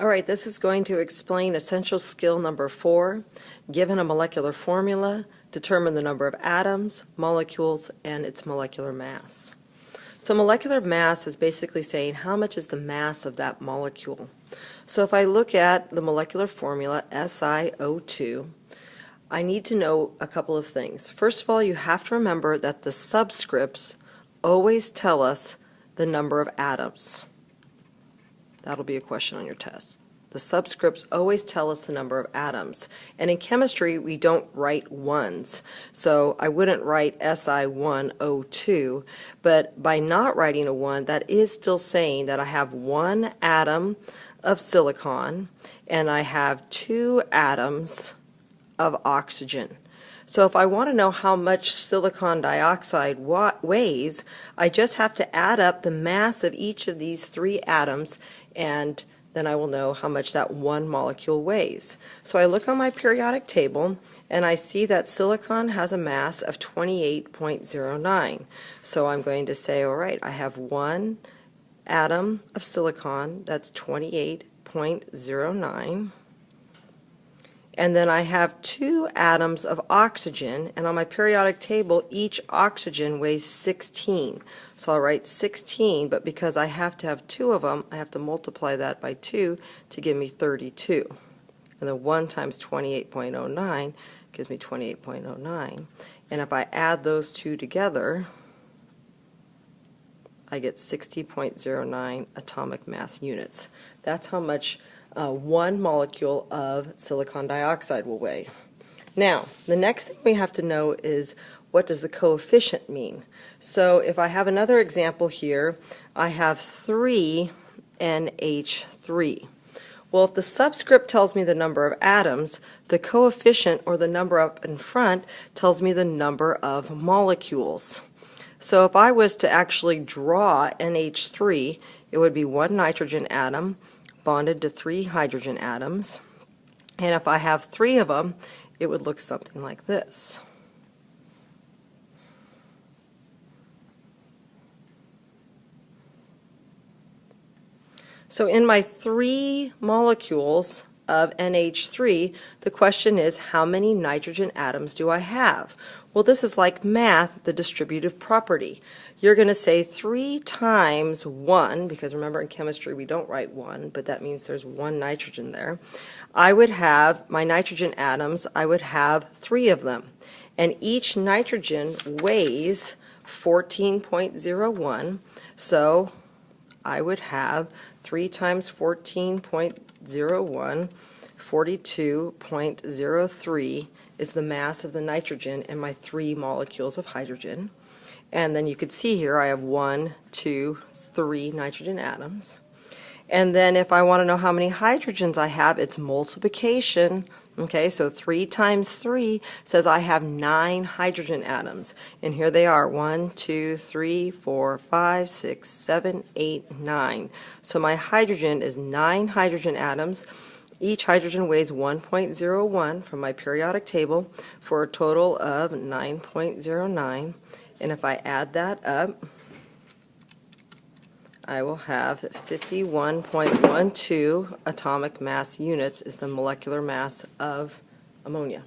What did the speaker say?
Alright, this is going to explain essential skill number 4. Given a molecular formula, determine the number of atoms, molecules, and its molecular mass. So molecular mass is basically saying how much is the mass of that molecule. So if I look at the molecular formula SiO2, I need to know a couple of things. First of all, you have to remember that the subscripts always tell us the number of atoms. That'll be a question on your test. The subscripts always tell us the number of atoms. And in chemistry, we don't write ones. So I wouldn't write Si1O2, but by not writing a 1, that is still saying that I have 1 atom of silicon and I have 2 atoms of oxygen. So if I want to know how much silicon dioxide weighs, I just have to add up the mass of each of these 3 atoms, and then I will know how much that one molecule weighs. So I look on my periodic table and I see that silicon has a mass of 28.09. So I'm going to say, all right, I have 1 atom of silicon, that's 28.09. And then I have 2 atoms of oxygen, and on my periodic table each oxygen weighs 16. So I'll write 16, but because I have to have 2 of them, I have to multiply that by 2 to give me 32. And then 1 times 28.09 gives me 28.09. And if I add those 2 together, I get 60.09 atomic mass units. That's how much 1 molecule of silicon dioxide will weigh. Now, the next thing we have to know is, what does the coefficient mean? So if I have another example here, I have 3 NH3. Well, if the subscript tells me the number of atoms, the coefficient, or the number up in front, tells me the number of molecules. So if I was to actually draw NH3, it would be 1 nitrogen atom bonded to 3 hydrogen atoms, and if I have 3 of them, it would look something like this. So in my 3 molecules of NH3, the question is, how many nitrogen atoms do I have? Well, this is like math, the distributive property. You're going to say 3 times 1, because remember in chemistry we don't write 1, but that means there's 1 nitrogen there. I would have my nitrogen atoms, I would have 3 of them. And each nitrogen weighs 14.01, so I would have 3 times 14.01, 42.03 is the mass of the nitrogen in my 3 molecules of hydrogen. And then you could see here I have 1, 2, 3 nitrogen atoms. And then if I want to know how many hydrogens I have, it's multiplication. Okay, so 3 times 3 says I have 9 hydrogen atoms. And here they are, 1, 2, 3, 4, 5, 6, 7, 8, 9. So my hydrogen is 9 hydrogen atoms. Each hydrogen weighs 1.01 from my periodic table for a total of 9.09. And if I add that up, I will have 51.12 atomic mass units is the molecular mass of ammonia.